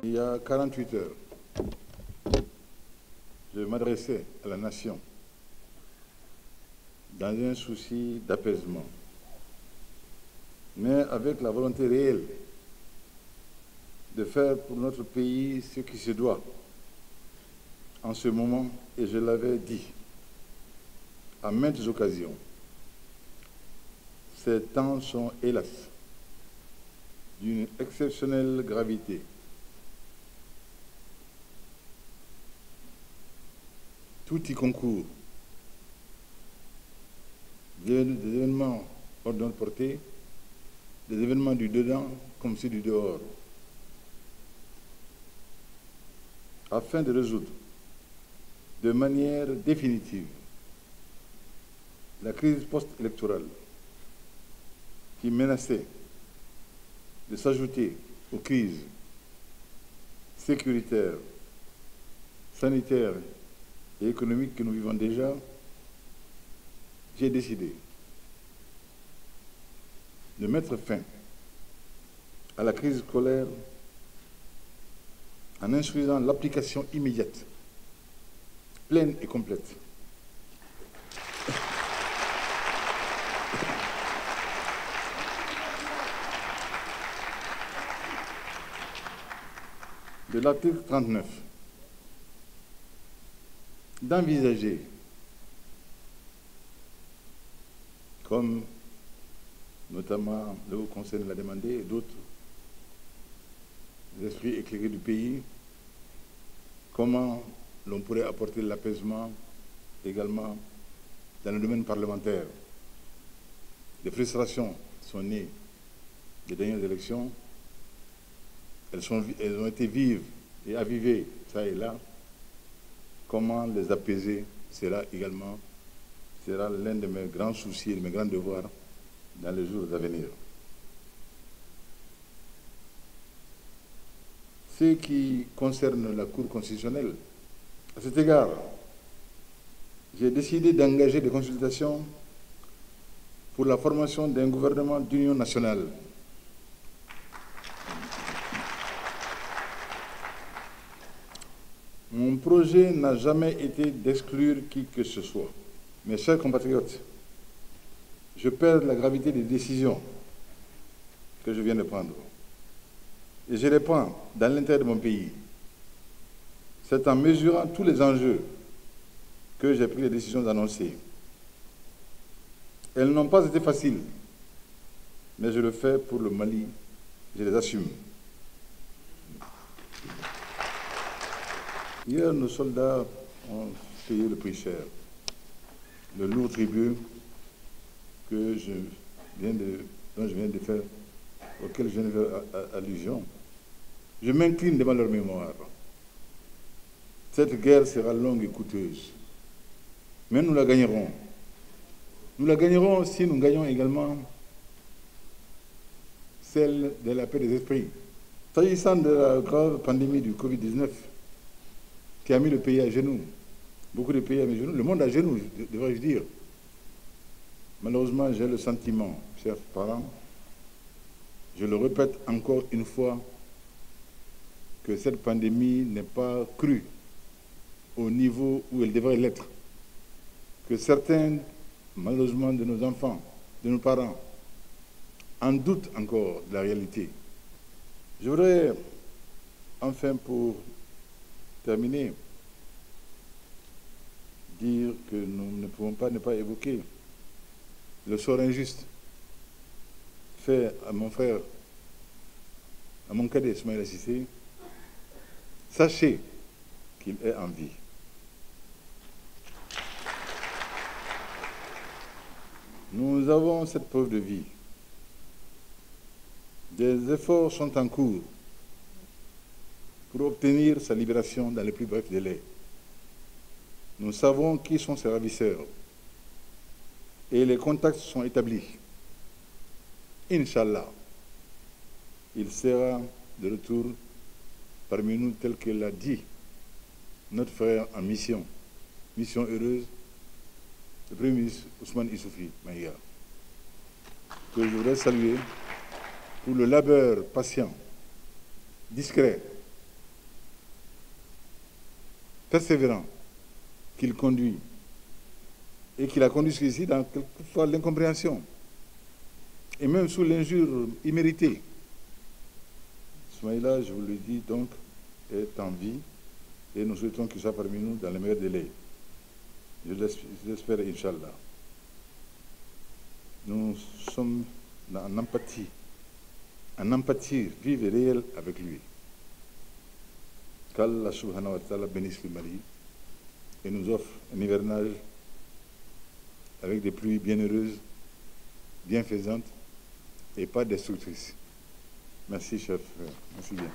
Il y a 48 heures, je m'adressais à la nation dans un souci d'apaisement, mais avec la volonté réelle de faire pour notre pays ce qui se doit en ce moment, et je l'avais dit à maintes occasions. Ces temps sont, hélas, d'une exceptionnelle gravité. Tout y concourt. Des événements hors de notre portée, des événements du dedans comme ceux du dehors. Afin de résoudre de manière définitive la crise post-électorale qui menaçait de s'ajouter aux crises sécuritaires, sanitaires et économiques que nous vivons déjà, j'ai décidé de mettre fin à la crise scolaire en instruisant l'application immédiate, pleine et complète de l'article 39, d'envisager, comme notamment le Haut Conseil l'a demandé et d'autres esprits éclairés du pays, comment l'on pourrait apporter l'apaisement également dans le domaine parlementaire. Des frustrations sont nées des dernières élections. Elles ont été vives et avivées, ça et là. Comment les apaiser sera l'un de mes grands soucis et de mes grands devoirs dans les jours à venir. Ce qui concerne la Cour constitutionnelle, à cet égard, j'ai décidé d'engager des consultations pour la formation d'un gouvernement d'union nationale. Mon projet n'a jamais été d'exclure qui que ce soit. Mes chers compatriotes, je perds la gravité des décisions que je viens de prendre. Et je les prends dans l'intérêt de mon pays. C'est en mesurant tous les enjeux que j'ai pris les décisions annoncées. Elles n'ont pas été faciles, mais je le fais pour le Mali, je les assume. Hier, nos soldats ont payé le prix cher, le lourd tribut dont je viens de faire, auquel je viens de faire allusion. Je m'incline devant leur mémoire. Cette guerre sera longue et coûteuse, mais nous la gagnerons. Nous la gagnerons si nous gagnons également celle de la paix des esprits. S'agissant de la grave pandémie du Covid-19, qui a mis le pays à genoux, beaucoup de pays à genoux, le monde à genoux, devrais-je dire. Malheureusement, j'ai le sentiment, chers parents, je le répète encore une fois, que cette pandémie n'est pas crue au niveau où elle devrait l'être. Que certains, malheureusement, de nos enfants, de nos parents, en doutent encore de la réalité. Je voudrais, enfin, pour terminer, dire que nous ne pouvons pas ne pas évoquer le sort injuste fait à mon frère, à mon cadet Ismaïla Cissé. Sachez qu'il est en vie. Nous avons cette preuve de vie. Des efforts sont en cours pour obtenir sa libération dans les plus brefs délais. Nous savons qui sont ses ravisseurs et les contacts sont établis. Inch'Allah, il sera de retour parmi nous tel que l'a dit notre frère en mission, mission heureuse, le Premier ministre Ousmane Issoufi Maïga, que je voudrais saluer pour le labeur patient, discret, persévérant qu'il conduit et qu'il a conduit jusqu'ici dans quelquefois l'incompréhension et même sous l'injure imméritée. Soumaïla, je vous le dis donc, est en vie et nous souhaitons qu'il soit parmi nous dans les meilleurs délais. Je l'espère, Inch'Allah. Nous sommes en empathie vive et réelle avec lui. Qu'Allah subhanahu wa ta'ala bénisse le Mali et nous offre un hivernage avec des pluies bienheureuses, bienfaisantes et pas destructrices. Merci, chef. Merci bien.